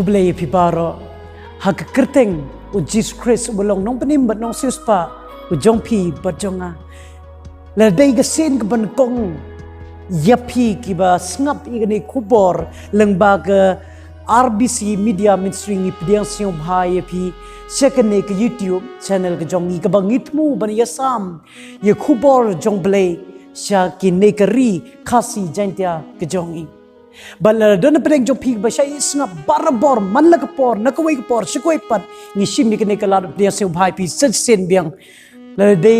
kublay pibaro haka kerteng u Jesus Christ ulong nong penim bat nong siuspa u jong pi bat jonga la dai ga sen ka ban kong yapi ki ba snap igani kubor lengba ga RBC Media Ministry ngi pdiang siong bhai pi second ne ka YouTube channel ka jong ngi ka bangit mu ban yasam ye kubor jong blay sha ki ne ka ri khasi jantia ka jong ngi bala don pedeng jong pi ba sha isna barabor man la ka por na ka wei ka por shikoi pat ngi shim ni ka ne ka la pdiang siong bhai pi sen biang la de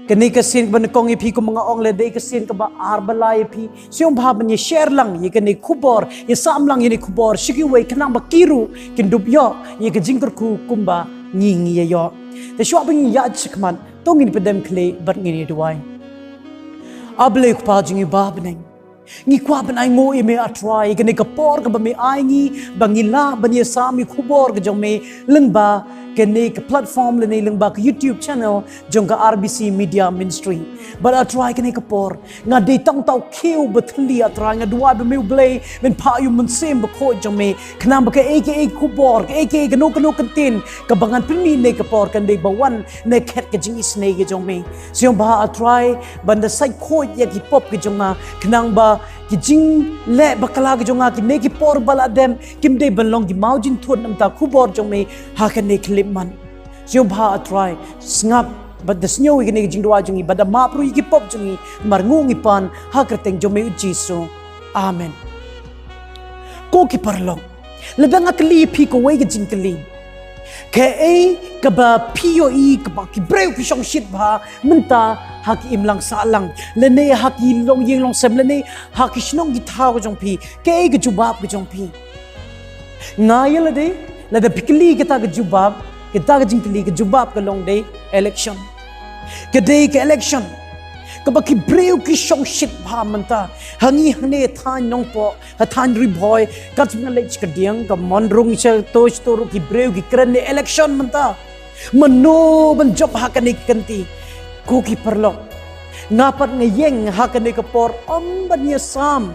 kani ka sin ban kong ipi ko mga ong le de ka sin ka ba arbala ipi siong bha ban ye share lang ye kani khubor ye sam lang ye khubor shiki wei kanang ba kiru kin dup yo ye ka jingkur ku kumba ngi ye yo the shop bin ya chikman tong in pedem kle bat ngi duai able ku pa jingi ba beneng ngi kwa ban ai ngo e me atrai kani ka por ka ba me ai ngi bangila ban ye sam i khubor ka jong me lengba kene ka platform le nei lengba ka YouTube channel jong ka RBC Media Ministry but I try kene ka por nga de tang tau kiu betli atra nga dua be me blay men pa yu mun sem ba ko jong me knam ba ka aka ku bor ka aka ka no kantin ka bangan primi ne ka por kan de ba wan ne khet ka jing is ne ga jong me siom ba I try banda sai ko ya ki pop ka jong ma knang ba ki jing le bakala ka jong ki ne ki por bala dem kim de ban long ki maujin thot nam ta ku bor jong me ha ka ne man siom bha try snap but the snow we gani jing dua jungi but the ma pro yi pop jungi mar ngungi pan ha kerteng jome jisu amen ko ki parlo ledang akli pi ko wei jing kli ke e ka ba pio i ka ba ki breu ki shong shit ba menta ha ki imlang sa lang le ne ha ki long ying long sem le ne ha ki shnong gi tha ko jong pi ke e ga jubab ko jong pi ngayel de la da pikli kita ga jubab kita ga jingkli ga jubab ka long day election ka day ka election ka baki breu ki shong shit bha manta hangi hne than nong po ha than ri boy ka chung le chka diang ka monrung che toch toru ki breu ki kran election manta mano ban job ha ka ne kanti ko ki perlo ngapat ngayeng ha ka ne ka por ban ye sam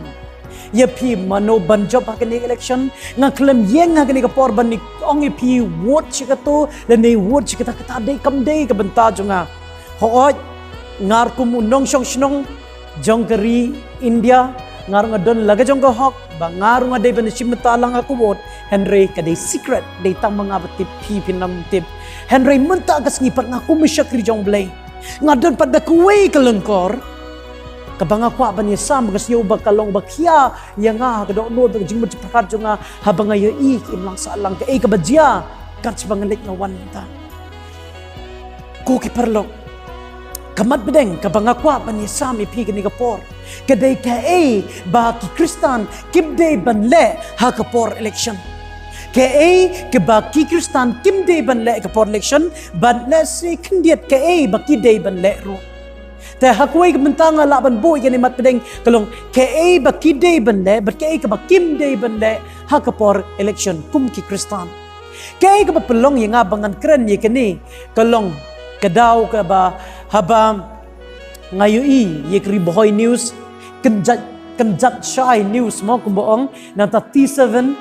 ye pi mano ban job ha ka ne election nga klem yeng ha ka ne ka por ban ni ong ye pi vote chika to le ne vote chika ta de kam de ka banta junga ho ngar kum unong shong shnong jongkari India ngar ngadon laga jong ka hok ba ngar nga de ban simta lang aku vote Henry ka de secret de tang mga batip pi pinam tip Henry munta kas ngipat nga kumisyakri jong blay ngadon pada kuwei kalengkor kabanga kwa ban ye sam gas yo ba kalong ba khia yang nga ka do no ba jing ba prakar junga habanga yo i kim lang sa lang ka e ka bajia kats bangalit na wan ta ko ki perlo kamat bedeng kabanga kwa ban ye sam i pi ni ka por kadai ka e ba ki kristan kim de ban le ha ka por election ka e ke ba ki kristan kim de ban le ka por election ban le se khndiat ka e ba ki de ban le ro ta hakwai ka mentanga laban boy gani mat pedeng kalong ke e ba ki day ban le but ke e ka ba kim day ban le ha ka por election kum ki kristan ke e ka ba pelong yang abangan kren ye kani kalong kadaw ka ba haba ngayo i ye kri boy news kanjat shai news mo kumboong nang ta T7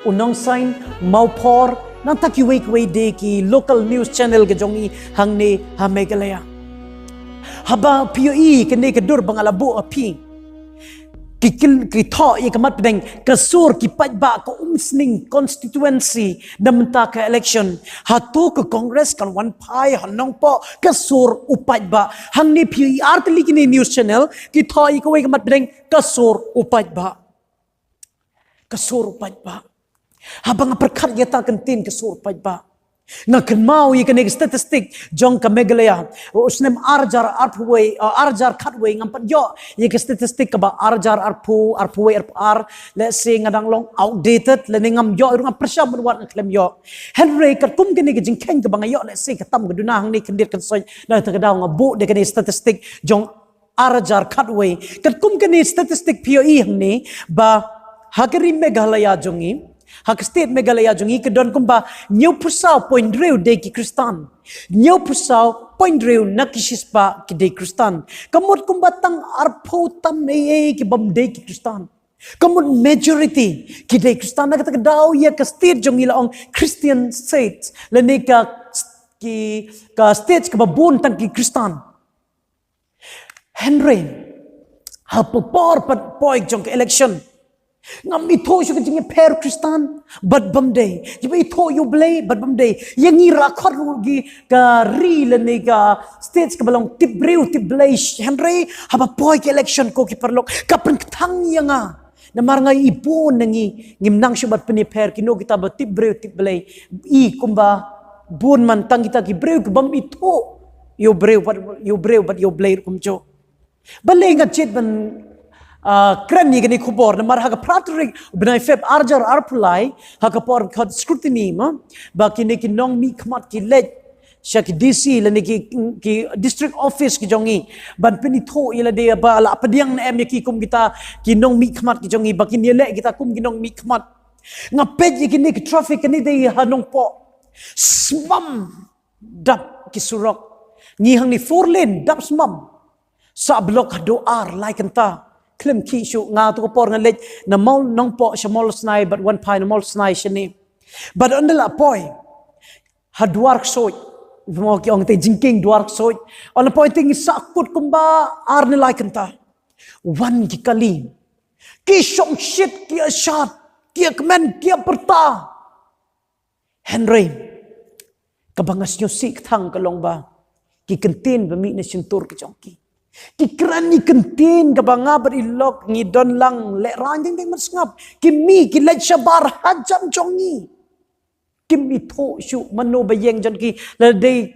unong sign maupor nang ta ki wei de ki local news channel ka jongi hangne ha megalaya haba POE kene kedur bangalabu api ki tho ye kamat pedeng kasur ki pajba ko umsning constituency namta ka election hatu ke congress kan wan pai hanong po kasur upajba hangni POE artli kini news channel ki tho ye ko kamat pedeng kasur upajba habang perkhat ye ta kantin kasur upajba nga kenmau ye kene statistik jong ka megalaya usnem arjar khatway ngampat yo ye ke statistik ka ba arjar arpuway let's say ngadang long outdated le ngam yo runga persam buat klem yo Henry kat kum kene ke jingkeng ka bang yo let's say katam ka dunang ni kendir kan soy na ta daw nga bu de kene statistik jong arjar khatway kat kum kene statistik POE hangni ba hagari megalaya jongi hak state megalaya jungi kedon kumba nyau pusau point reu de ki kristan nyau pusau point reu nakisispa ki de kristan kamot kumba tang arpho tam e ki bam de ki kristan Kamu majority kita Kristen nak kata kedau ya ke state jong ila ong Christian state lene ka state ka babun tan ki Kristen Henry apa por pat poik jong ke election ngam ito syu kajing per Kristen but bamday jiba ito you blay but bamday yang ira khot gi ka ri lene ka state ka balong tip breu tip blay Henry apa poik election ko ki perlok kapan thang yanga na marangay ipon nangi ngimnang syubat peniper kino kita batip breu tip belay I kumba bun mantang kita ki breu kebam ito yo breu but yo blay kumjo balay nga chet ban kren ni gani kubor na marhaga pratrik benai feb arjar arpulai hakapor khad scrutiny ma bakini ki nong mi khmat ki lej Syak DC lani ki district office ki jongi ban penitho ila dia ba la padiang na em ki kum kita ki nong mi khmat ki jongi bakin yele kita kum ki nong mi khmat ngapet ki ni ki traffic ni dei hanong po smam dap ki surok ni hang ni four lane dap smam sa blok do ar like anta klem ki shu nga to por ngalej na mall nong po sha mall snai but one pine mall snai shani but andala poi hadwar soi mo ki ong te jingking dwark soi on the pointing sakut kumba arne like anta wan ki kali ki shong shit ki shot ki kmen ki perta Henry kabangas nyo sik thang kalong ba ki kentin ba mi na sintur ki jongki ki kran ni kentin kabanga ber ilok ni don lang le ranjing ding masngap ki mi ki le shabar hajam jongi kim ito syu mano bayeng jan ki la day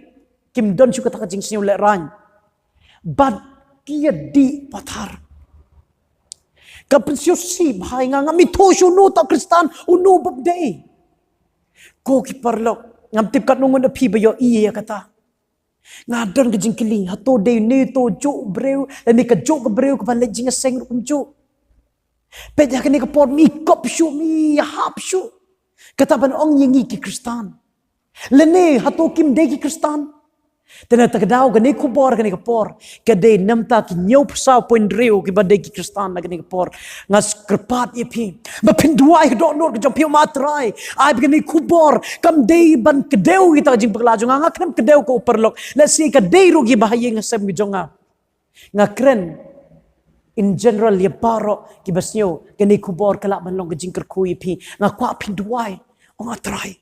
kim don syu kata kajing sinyo le ran but kia di pathar kapin syu si bhai nga ngam ito syu no ta Kristen uno bab day ko ki parlok ngam tip kat nungun api bayo iya kata nga don kajing kili hato day ne to jo breu ni ka jo ka breu ka balej jinga seng kum jo pejah kini ka por mi kop syu mi hap syu kataban ong yengi ki Kristen lene hato kim de ki Kristen tena takdaw gani kubor gani kapor kade namta ki nyau psaw point reu ki bade ki Kristen na gani kapor ngas kerpat yepi ba pinduai do nor ki jompi matrai ai gani kubor kam de ban kedeu kita jing paglaju nga kram kedeu ko perlok let's see kade ru gi bahaye ngasem gi jonga nga kren in general ya paro ki basnyo gani kubor kala banlong gajing kerkui pi nga kwa pinduai ong atrai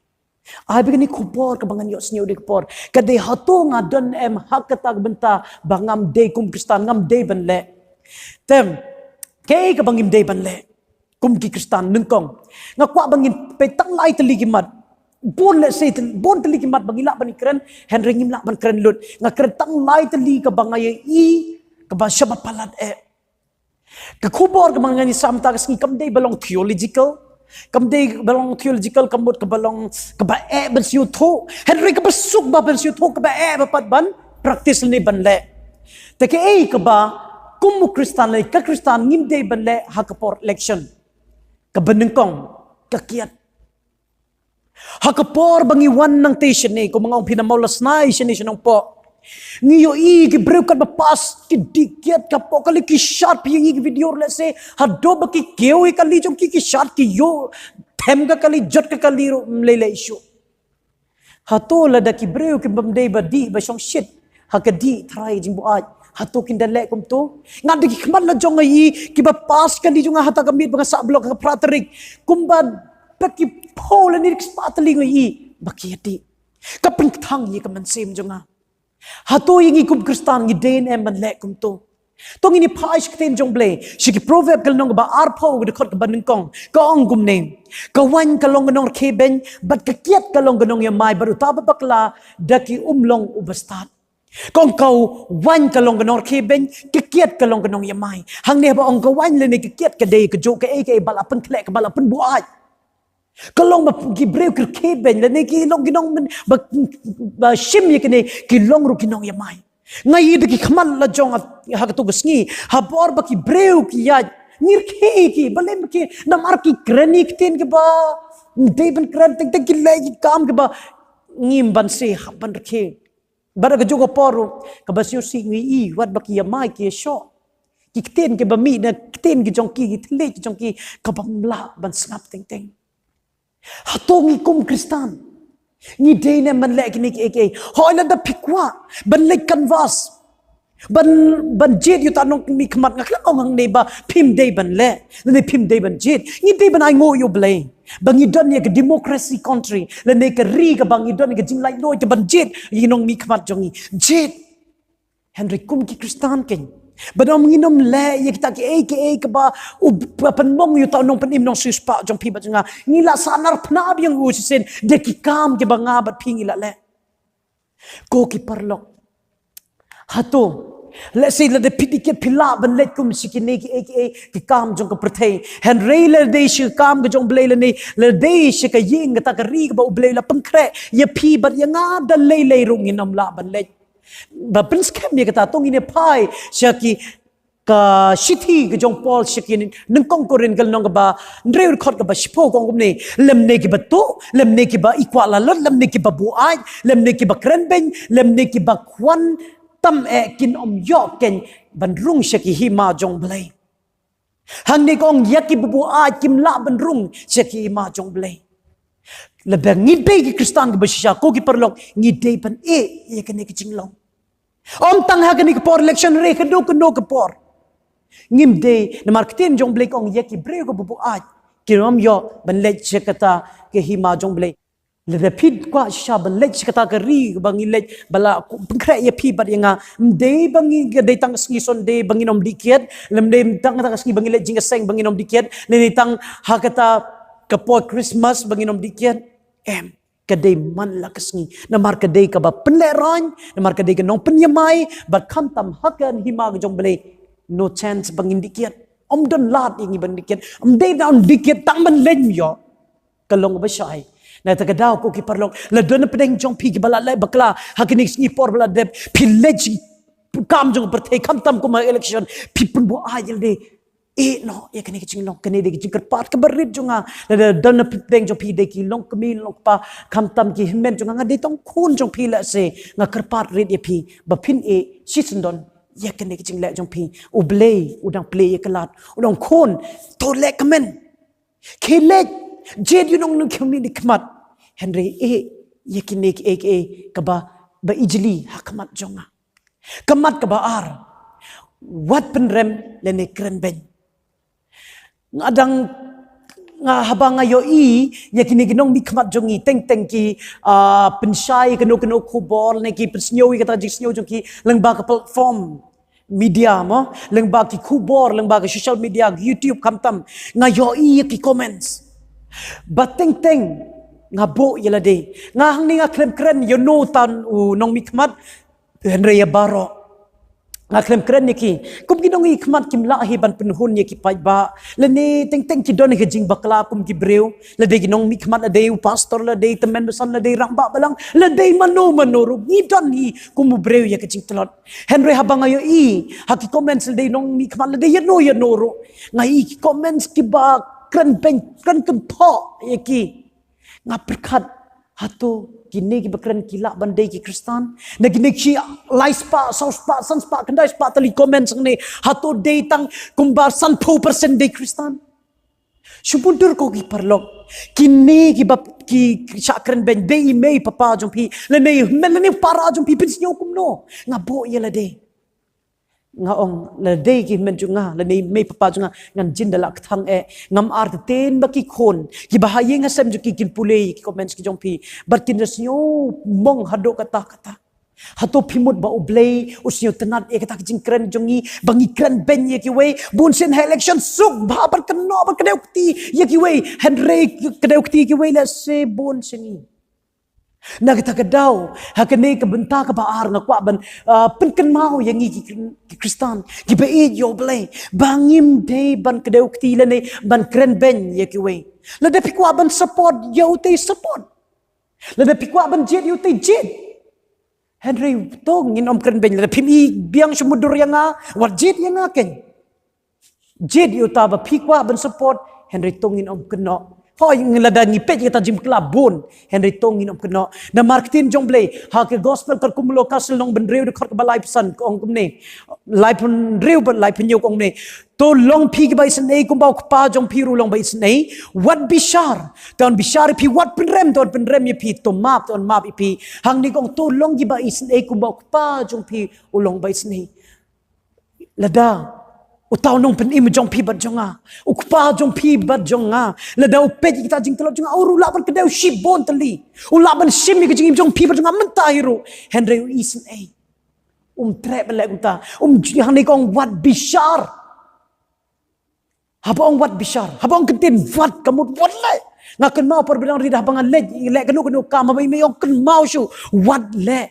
ai begini kubor ka bangan yo snyo de kubor kade hato nga don em hakatag benta bangam de kum Kristen ngam de banle tem ke ka bangim de banle kum ki Kristen nungkong nga kwa bangin petang lai tali ki mat bon le se bon tali ki mat bangila ban kren henry ngim la ban kren lut nga kren tang lai tali ka bangay I ka ba syaba palat ka kubor ka mga ni samta kasi kamday balong theological kamday balong theological kamot ka balong ka ba ban siyo to Henry ka basuk ba ban siyo to ka ba bapat ban practice ni banle take ka ba kumu Kristen ka Kristen ngimday banle hakapor election ka banengkong kakiat hakapor bangiwan ng station ni kung mga pinamaulas na siya po Ngiyo ki breu kat bapas ki dikiat ka po kali ki shot pi ki video let's say hado ba ki keu kali jong ki shot ki yo them ka kali jot ka kali mlele issue hato la da ki breu ki bamdei ba di ba shong shit hakadi try jing buat hato kin dale kum to ngad ki khman la jong ai ki bapas kali jong hata kamit ba sa blok ka praterik kumba pa ki pol ni spatali ngai bakiyati kapin thang yi ka mansem jong hato yung ikum Kristen ngi den em ban lek kum to tong ini paish kten jong ble shiki proverb kal nong ba arpo de khot ban kong ka ong gum ne ka wan ka long nong ke ben bat ka kiat ka long nong ya mai baru ta bakla daki umlong ubastat kong kau wan ka long nong ke ben ka kiat ka long nong ya mai hang ne ba ong ka wan le ne ka kiat ka de ka jo ka e ka balapan klek ka balapan buat kalong ba gibreu ke ben le ne ki long ginong ba shim ye kene ki long ru kinong yamai ngai de ki khamal la jong ha ka tu gsngi ha bor ba ki breu ki ya ngir ke ki balem ki na mar ki kranik tin ke ba de ben kran tek tek ki le ki kam ke ba ngim ban se ha ban ke ba ga jogo poru ka ba si ngi I wat ba ki yamai ki sho Kiten ke bami na kiten ke jongki ki tele ke jongki kabamla ban snap ting ting. Hatongi kum Khristan. Ni day na man lek ni ke. Hoila da pikwa ban lek canvas. Ban jet yu tanong mi kmat ngak lang ang ne ba pim day ban le. Ne pim day ban jet. Ni day ban ai ngo yo blay. Bangi don ye ke democracy country. Le ne ke ri ke bangi don ke jing lai noi ke ban jet yinong mi kmat jongi. Jet. Henry kum ki Khristan ken. Badam nginom le ye kita ke ba panmong yu tanong panim nong suspa jong pi ba nga ngila sanar pnab yang u sen de ki kam ke banga bat pingila le. Ko ki parlok. Hato let's say the pitiket pila ban let kum sikine ki kam jong ka prthei hen reiler de shi kam ga jong blele ne le de shi ka ying ta ka ri ba blele pangkre ye pi bat ya nga da le rung inam la ban let ba prince kem ye ka tong ine pai shaki ka shithi ga jong Paul shikin nang kong korin gal nong ba ndre khot ka ba shipo kong ne lem ne ki ba to lem ne ki ba ikwala lot lem ne ki ba bu ai lem ne ki ba krenben lem ne ki ba kwan tâm kin yo ken ban rung shaki hima jong blay hang ne kong yaki bu a kim la ban rung shaki hima jong blay le bang ni be ki Khristan ki basha ko ki perlok ni de pan ye ken ki jinglong om tang ha ken ki por election re ka do ka por ngim de na marketing jong blay kong yaki bre ko bu a ki rom yo ban le chekata ke hima jong blay le rapid kwa sha ban le chikata ka ri bangi le bala pangkra ye pi bat yanga de bangi de tang ski son de bangi nom dikiet lem de tang tang ski bangi le jinga seng bangi nom dikiet le tang hakata kapo Christmas bangi nom dikiet ka de man la kasngi na mar ka de ka ba penle ran na mar ka de ka nong penyamai bat kham tam hakan hima ga jong bele no chance bangi dikiet om don lat ingi bangi dikiet om de down dikiet tang ban len yo kalong ba shai na tagadaw ko ki parlok la don pedeng jong pi ki bala lai bakla hakinik ni por bala de pileji kam jong perthei kam tam ko ma election pipun bo ajel de no ya kene ki jinglong kene de ki jingkat pat ka barit jonga la don pedeng jong pi de ki long kami long pa kam tam ki himen jonga nga de tong khun jong pi la se nga karpat rit ye pi ba phin sisendon ya kene ki jingle jong pi ublei udang play ye kalat udang khun to le kamen khele jed yu nong khumni dikmat Henry yakinik kaba ba ijli hakamat jonga kamat kaba ar wat penrem lene kren ben ngadang nga habang ayo yakinik nong mikmat jongi teng ki pensai keno kubor ne ki pensnyowi kata jisnyo jongi lengba ka platform media mo lengba ki kubor lengba ka social media YouTube kamtam ngayo ki comments bateng nga bo yala de nga hang ni nga krem you know tan nong mikmat Henry baro nga krem niki kum ginong ikmat kim lahi ban penhun ye ki pai ba le ni teng ki don ke jing bakla kum ki breu le de ginong mikmat le de pastor le de temen besan le de ramba balang le de mano ni don ni kum breu ye ke jing telot Henry habang ayo haki comments le de nong mikmat le de ye no ro nga comments ki ba kren kun tho ye ki nga perkat hato kini ki bakran kila bandai ki Khristan na kini ki laispa sauspa sanspa kandai spa tali comments ne hato day tang kumbar 100% day Khristan supundur ko ki parlok kini ki bab ki sakran ben day mei papa jompi le mei melani para jompi pinsnyo kumno nga bo yela day nga ong la day ki men junga la nei mei papa junga ngan jindala thang ngam art ten ba ki khon ki bahaye nga sem ju ki kin pulei ki comments ki jongpi barkin rasnyo mong hado kata hato phimut ba ublei usnyo tanat kata ki jingkran jongi bangi kran ben ye ki we bun sen election suk ba bar kan no ba kadeukti ye ki we henry kadeukti ki we la se bun seni nagtagadaw hakane ka benta ka baar nga kwa ban penken mau yang ki Khristan ki be yo blay bangim de ban kadew ktila ne ban kren ben ye ki we la de pikwa ban support yo te support la de pikwa ban jet yo te jet Henry tong nginom kren ben la pimi biang sumudur yanga wat jet yanga ken jet yo ta ba pikwa ban support Henry tong nginom keno Hoi ngelada ngipet kita jim kelabun. Henry tong inom kena. Na marketing jong blay. Ha ke gospel kar kumulo kasel nong benreu de kar ke balai pesan kong kumne. Lai pun reu but lai penyu kong ne. To long pi ke bai senei kumbau kpa jong pi ru long bai senei. Wat bishar. Ton bishar pi wat penrem ton penrem ye pi to map ton map pi. Hang ni kong to long gi bai senei kumbau kpa jong pi ulong bai senei. Lada Utau nong pen im jong pi bat jonga. Ukpa jong pi bat jonga. Lada upet kita jing telot jonga. Uru laban kedau shibon tali. Ulaban shimi ke jing im jong pi bat jonga mentah hiru. Henry isen ei. Trep belak unta. Hani kong wat bishar. Haba ong wat bishar. Haba ong kentin wat kamut wat le. Ngaken mau perbedaan ridah bangan le kenu kam haba ime ong ken mau shu wat le.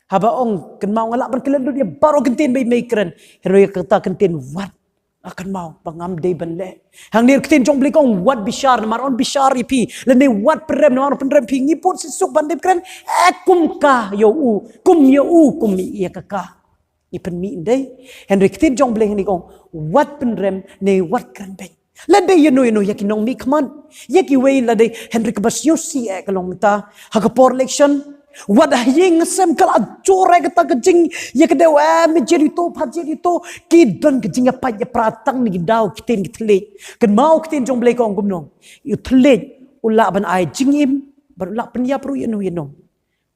Haba ong ken mau ngalak ban kelendut dia baru kentin bai mai keren. Hero kata kentin wat akan mau pangam day ban le. Hang nir kentin jong beli kong wat bishar namar on bishar ipi. Lene wat perem namar penrem pi ngiput sisuk bandip keren. Kum ka yo u kum iya kaka. Ipen mi indai. Henry kentin jong beli ni kong wat penrem ne wat keren bai. Lade you know yakin nong mi kaman. Yaki way lade Henry kabas yosi kalong mita. Hakapor election. Wat haying sem kala jore kata kejing ya kedeu menjadi to pajeri to kidon kejing apa ya pratang ni dau kitin kitlet ken mau kitin jong blai kong gumnong you tlet ula ban ai jingim baru la penya pro you know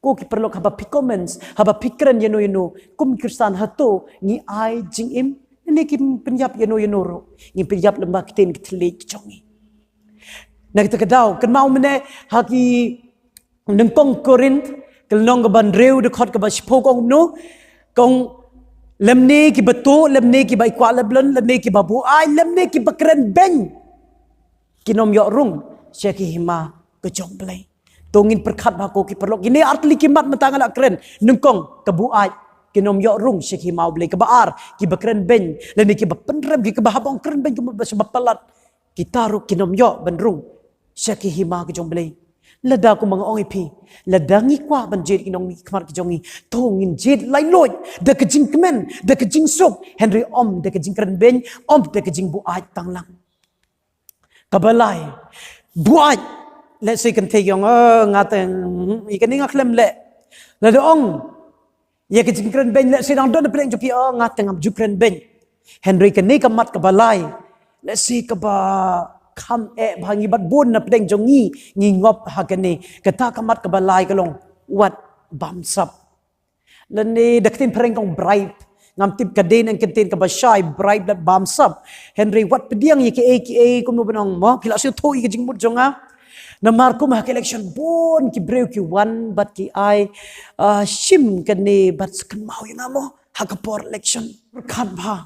ko ki perlu haba comments haba pikran you know kum khristan hato ni ai jingim ni kim penyap you know ro ni penyap lembah kitin kitlet jongi na kita kedau ken mau mene haki nengkong Korint kelong keban reu dekat keban sepokong no kong lemne ki betul lemne ki bai kwa leblen lemne ki babu ai lemne ki bakren ben kinom yok rung syaki hima kejong blai tongin perkat bako ki perlok gini artli kimat matang ala keren nengkong kebu ai kinom yok rung syaki mau blai kebaar ki bakren ben lemne ki bapenrem ki kebahabong keren ben ki bapalat kita ru kinom yok ben rung syaki hima kejong blai lada ko mga ong ipi ladangi kwa banjit inong kemar kejongi tongin jit lai loi de kejing kemen de kejing sok Henry om de kejing keren ben om de kejing buat tanglang kabalai buat let's say kan teyong ngateng ikan ngak lem le lada ong ya kejing keren ben let's say dang don peleng jopi ngateng am jukren ben Henry kan ni kamat kabalai let's say kaba kam bhangi bat bun na pedeng jongi ngop hakane kata kamat kabalai kalong wat bamsap lene daktin pereng kong bribe ngam tip kaden ang kentin kabashay bribe dat bamsap Henry wat pediang yeke kuno benong mo pila sio thoi ke jingmut jonga na marko ma election bon ki breu ki one but ki ai shim kane bat kan mau yana mo hakapor election khat bha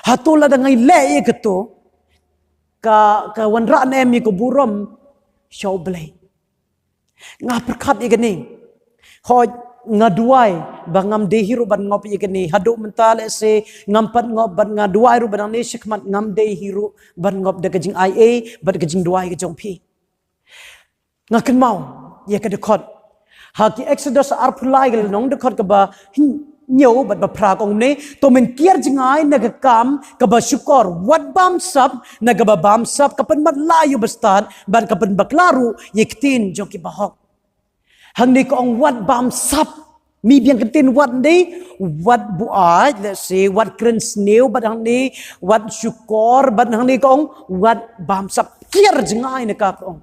hatola da ngai le ye keto ka wanra nem ko burom show blay nga perkat igani hoj ngaduai bangam dehiru ban ngop igani hadu mentale se ngampat ngop ban ngaduai ru ban ne shikmat ngam dehiru ban ngop de kajing ia ban kajing duai ke jongpi ngaken mau ye ka dekot haki exodus arpulai gel nong dekot ka ba nhiều bật bật pra kong ne to men kier jingai na kam ka ba syukor wat bam sap na ka ba bam sap kapan mat layu bastan ban kapan baklaru yektin joki bahok hang ni ko ong wat bam sap mi biang ketin wat ni wat buai let's say wat kren sneu bat hang ni wat syukor bat hang ni ko ong wat bam sap kier jingai na ka ong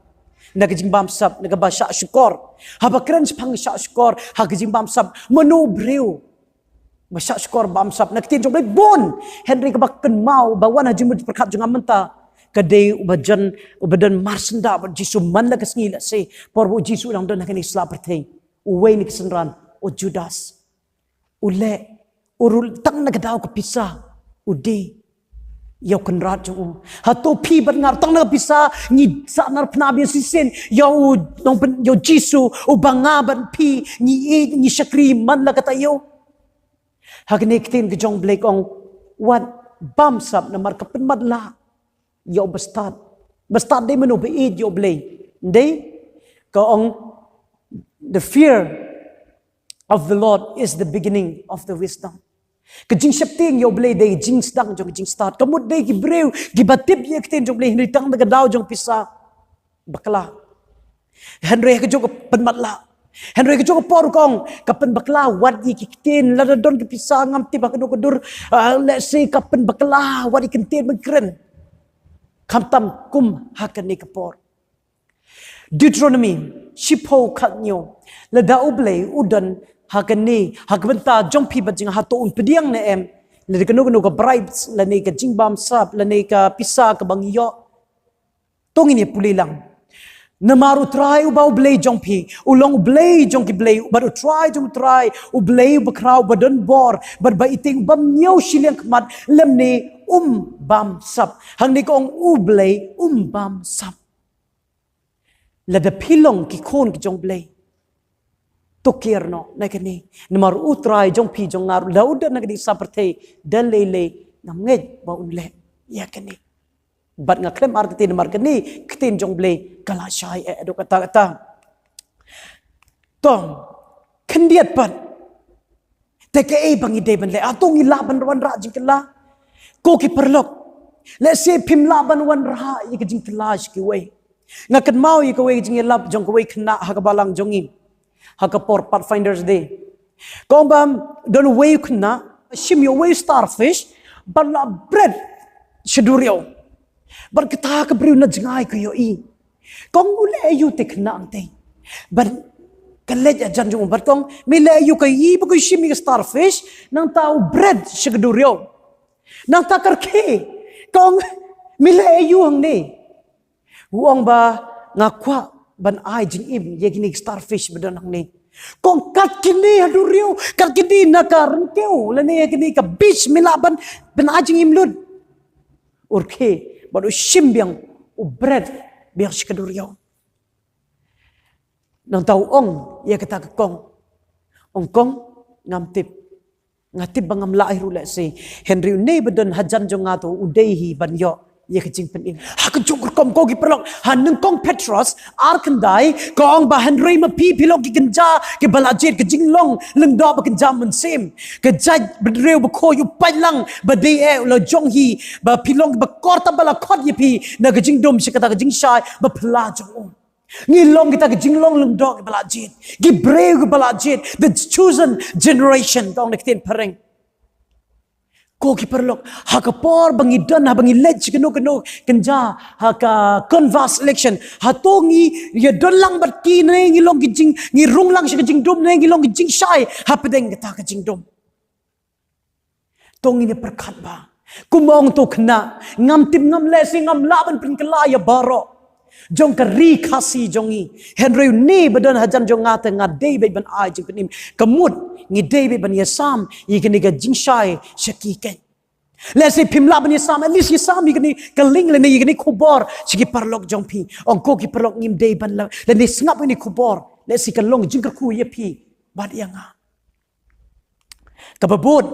nagajing bam sap nagaba sya syukor haba kren pang sya syukor hagajing bam sap menobreu Masya skor bamsap nak tin jomai bon Henry kebakken mau bawan haji mut perkat jangan menta kadai ubadan marsenda jisu man la kesngi la se por jisu dang don kani sla pertei uwe ni kesenran o Judas ule urul tang na gadau ke pisa udi yau kenrat jong hato pi ngar tang na pisa ni sa nar pnabi sisen yau dong yo jisu ubanga ban pi ni syakri man la kata yo Hagniktin kejong blake ong wat bamsap na markapen madla yo bastad de menobeid yo blay day ka ong the fear of the Lord is the beginning of the wisdom kejing septing yo blay day jing stang jong jing start kamut day gibreu gibatip yektin jong blay hinitang na gadaw jong pisa bakla. Henry ke juga penmatla. Henry ke juga por kong kapan bakla wat ikitin lada don kepisa ngam tiba kedur let's say kapan bakla wat ikintin mengkeren. Kamtam kum haka ni kapor. Deuteronomy shipo katnyo lada ublay udan haka ni hakbenta jompi bajing hato un pediang na em lada kanu ka bribes lada ka jingbam sap lada ka pisa ka bangyo tong ini puli lang. Namaru try ubau blay jongpi ulong blay jongki blay baru try ublay bakrau badan bor ba iting bam nyaw siliang kemat lemni bam sap hang ni kong ublay bam sap lada pilong ki kon ki jong blay tokir no nakani namaru utray jongpi jong ngaru lauda nakani saperte dalele namngej ba unle yakani bat nga klem arketin markani ktin jong blay kala syai do kata tong kendiat pat teke bangi de ban le atong ilaban wan ra jing kala ko ki perlok le se pim laban wan ra yi jing kala ki we nga kan mau yi ko we jing lab jong ko we khna ha ka balang jongi ha ka por pathfinders day kong bam don we khna shim yo we starfish but la bread shidurio bar kita ka briu na jingai ko yo i kong ule ayu tekna ante bar kalej ajan jung bar kong mile ayu ka i ba ko shimi starfish nang tau bread shigdurio nang takar ke kong mile ayu hang ni huang ba ngakwa ban ai jing im ye gini starfish badan hang ni kong kat kini hadurio kat kini nakaran keu lani ye gini ka beach milaban ban ajing im lud urke baru simbiang bread biar sikaduriau. Nang tahu ong ia kata ke kong ngamtip bangam lahir ula si Henry ne badan hajan jong ngato udehi banyo ia kecing penin. Hak jongkur kom ko gi perlok haneng kong Petros arkandai kong ba Henry ma pi pilok gi genja ke balajit ke jinglong lengdo ba kenjam mensim ke jaj bedreu ba ko yu pailang ba de e lo jong hi ba pilong ba korta bala khot yi pi na ke jingdom sikata ke jingshai ba pla jong ngilong kita ke jinglong lengdo ke balajit gi breu ke balajit the chosen generation dong nektin pareng ko ki perlok haka por bangi dan bangi lej keno kenja haka converse election hatongi ya dolang berki ne ngilong gijing ngirung lang shi gijing dom ne ngilong gijing shai hapedeng kita gijing dom tong ini perkat ba kumong to kena ngam tim ngam lesi ngam laban pin kala ya baro jong ka ri khasi jongi Henry ni badan hajan jong ngata ngadei be ban ai jing penim kamut ngi dei be ban yasam yikini ga jingshai shaki ken let's say pimla ban yasam at least yasam yikini kaling le yikini khubor shiki parlok jong pi ong ko ki parlok ngim dei ban la le ni snap ni khubor let's see kalong jingkar ku ye pi bad yanga kababut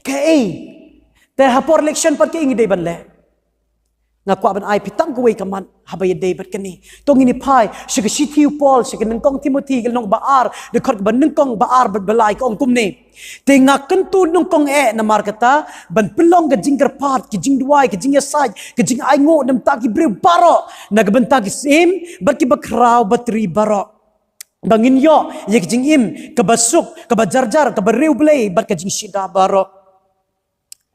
ka te hapor election pat ke ngi dei ban le ngakwa ban ai pitang ko we kaman habay day bat kani tong ini pai shika shitiu Paul shika nengkong Timothy gelong baar de khot ban nengkong baar bat balai ko ongkum ne te ngakan tu nengkong na markata ban pelong ga jingkar pat ki jingduai ki jingya sai ki jing ai ngo nam ta ki bre baro nagbanta ki sim bat ki bakraw batri baro bangin yo ye ki jing im ka basuk ka bajarjar ka bareu blay bat ka jing shida baro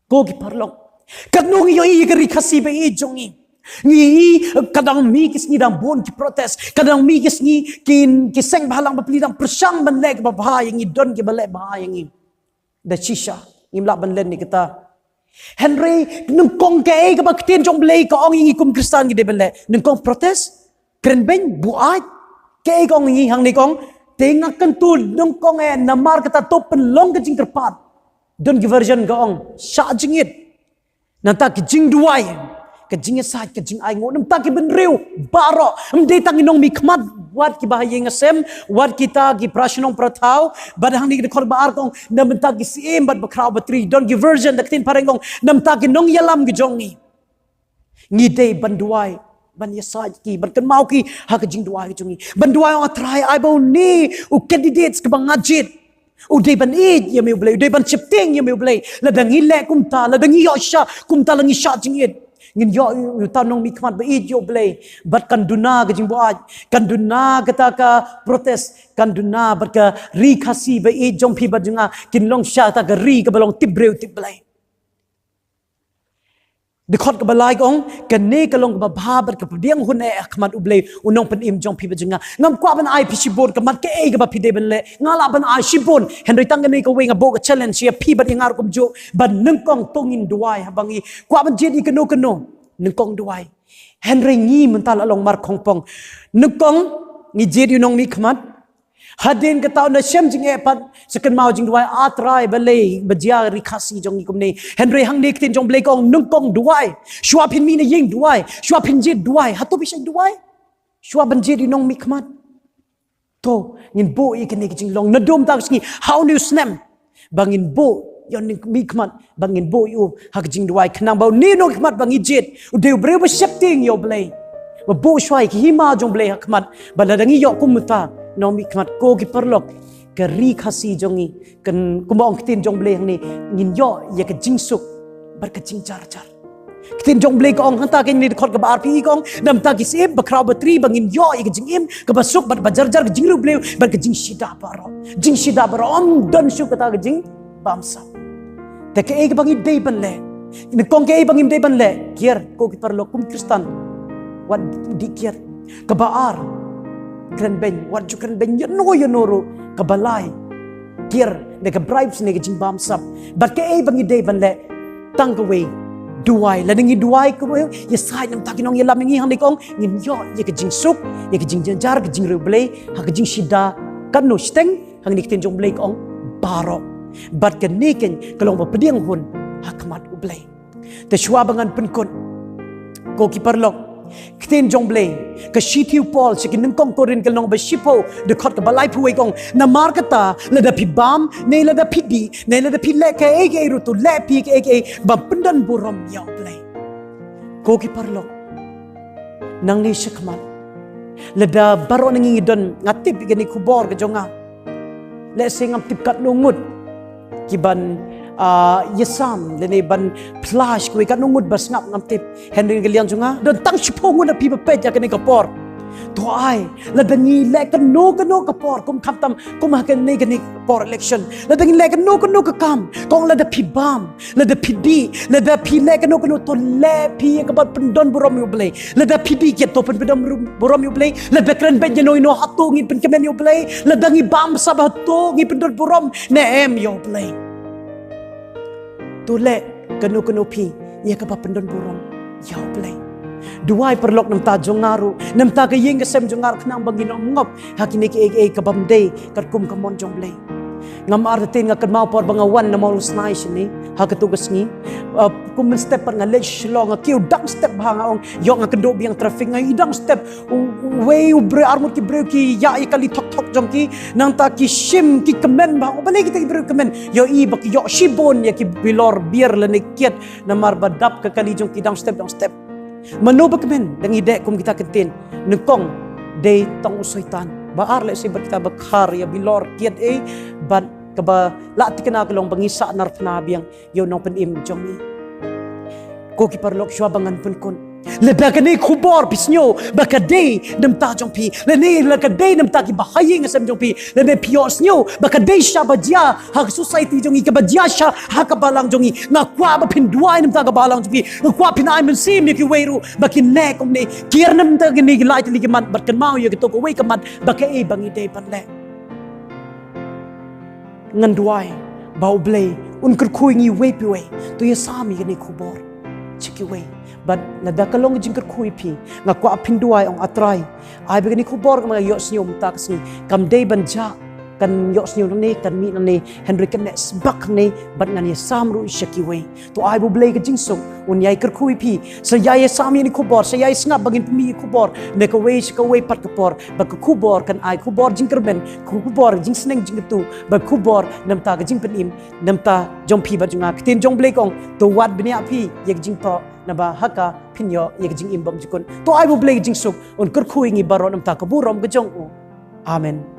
ko ki parlong kadnong yo i gari khasi be i jongi ngi kadang mi kis ni dang bon ki protest kadang mi kis ni ki seng balang bapli dang persang ban leg ba bahaya ngi don ki bale bahaya ngi da shisha ngimla ban len ni kita Henry nung kong ke ka baktin jong blay ka ong ngi kum khristan gi de bale nung kong protest kren ben buat ke kong ngi hang ni kong tengah kentul nung kong namar kata topen long ke jingker pat don ki version ga ong sha jingit nanta ki jing duai ka jing sa ka jing ai ngo nam ta ki ben reu baro mde tang inong mi khmat wat ki bahaya ngasem wat kita ki prashnong prathau badang ni khor baar kong nam ta ki sim bat bakraw batri don ki version daktin parengong nam ta ki nong yalam gi jongi ngi dei banduai ban yasa ki ban kan mau ki ha ka jing duai gi jongi banduai on try ai bo ni u candidates ka bangajit uday ban id yami ublay uday ban chipting yami ublay ladangi le kumta ladangi yosha kumta langi sha jingit ngin yo yu ta nong mi khmat ba it yo blay bat kan duna ga jing bo aj kan duna kata ka protest kan duna bat ka ri khasi ba it jong phi ba junga kin long sha ta ka ri ka balong tibreu tiblay de khot ka balai ong kan ne ka long ba bha bat ka diang hun e khmat ublay unong pen im jong phi ba junga ngam kwa ban ai phi shibon ka mat ke e ga ba phi de ben le ngala ban ai shibon henry tang ne ka we nga bo ka challenge ya phi bat ingar kum jo ban nung kong tongin duai habangi kwa ban jedi ka no nung kong duai henry ngi mun tal along mar khong pong nung kong ni jedi nong mi khmat hadin ka tao na shem jing e pat second mau jing duai atrai balei bajia rikhasi jong ni kumne henry hang nek tin jong blei kong nung kong duai shwa phin mi na ying duai shwa phin jit duai hatu bi shai duai shwa ban jedi nong mi khmat to ngin bo i ken jing long na dom ta sngi how new snam bangin bo yon mi khmat bangin bo yu hak jing duai khnang bau ni no khmat bangi jit u deu breu ba shapting yo blei ba bo shwai ki hima jong blei hak khmat baladangi yo kumuta nomi khmat ko ki perlok ka ri khasi jongi kan kumong tin jong blei ni ngin yo ye ka jingsuk bar ka jing jar jar tin jong blei ko ong hanta ken ni khot ka bar pi kong nam ta ki sip ba kraw ba tri bangin yo ye ka jing im ka basuk bat bajar jar ka jing ru blei bar ka jing shida baro om don shu ka ta ka jing bamsa ta ke e ka bangi dei ban le ni kong ke e bangi dei ban le kier ko ki perlok kum khristan wat di kier ka baar kren ben wat ju kren ben yo noro kabalai kier de ka bribes ne jing bam sap but ke e bangi de ban le tang ka we duai la ngi duai ko ye sai nam takinong ye lam ngi hang kong ngin yo ye ka jing suk ye ka jing jar ka jing reblay ha ka jing shida kan no steng hang nik tin jong blay kong baro but ka niken kalong ba pediang hun hakmat ublay te shwa bangan penkon ko ki parlok kten jong blay ka shitiu paul sikin ning kong korin kalong ba shipo de khot ka balai phuai kong na markata la da pi bam ne la da pi di ne la da pi le ka e ru tu le pi ke ba pendan burom yaw blay ko ki parlok nang ni shikman la da baro ngi don ngatip gani kubor ka jonga le singam tipkat nungut kiban yesam lene ban flash ko ikan nungut bas ngap ngam tip henry galian junga don tang shipong na pi pe ja kene kapor to ai la dangi le kan no kapor kum khatam kum ha kan ne kene por election la dangi le kan no ka kam kong la da pi bam la da pi di la da pi le kan no to le pi ka bat pendon burom yu blay la da pi di ke to pendon burom yu blay la bekran ben no no hatu ngi pen kemen yu blay la dangi bam sabah to ngi pendon burom ne em yu blay tu le kanu pi ye ka pendon burom yaw play duai perlok nam ta jongaru nam ta ka yeng kesem jongar khnang bangin ngop hakini ke ka bam dei kat kum ka mon jong play ngam ar tin nga kan mau por banga wan na mol snai shini ha ka tu gasngi kum step par nga le shlong nga kiu dang step banga ong yo nga kendo biang traffic nga idang step way bre armut ki bre ki ya ikali thok jong ki nang ta ki shim ki kemen ba bale ki ta bre kemen yo i bak yo shibon ya ki bilor bier le nekiet na mar badap ka kali jong ki dang step mano ba kemen dang ide kum kita kentin nengkong de tong soitan baar le si kita bakhar ya bilor kiet ban kaba la tikana kalong bangisa narfna biang yo nong pen im jongi ko ki parlok shwa bangan pun kon le bakane khubor pisnyo bakade nam ta jong pi le ne la kade nam ta ki bahai ngasam jong pi le ne pios nyo bakade shabajia hak society jongi ka bajia sha hak balang jongi na kwa ba pin duai nam ta ka balang jong pi kwa pin ai men sim ni ki weiru bakin ne kom ne kier nam ta ni lai li ki man bat kan mau yo ki to ko wei ka man bakai bangi de pan le ngan duai bau blay un kur khui ngi wei pi wei to ye sami ni khubor chiki wei but la da kalong jing kur khui pi nga kwa phin duai ong atrai ai be ni khubor ma yo sniom ta kasi kam dei ban ja kan yo sniom ne kan mi ne henry kan ne bak ne bat ngan ye sam ru chiki wei to ai bu blay ka jing sung un yai kur khui pi sa yai sami ni khubor sa yai snap bagin mi khubor ne ka wei pat ka por ba ka khubor kan ai khubor jing kur ben khubor jing sneng jing tu ba khubor nam ta ka jing pen im nam ta jong pi ba junga tin jong blay kong to wat bnia pi ye jing to na ba haka pinyo ye jing im bam jikon to ai bu blay jing suk un kur khui ngi baro nam ta ka burom ka jong amen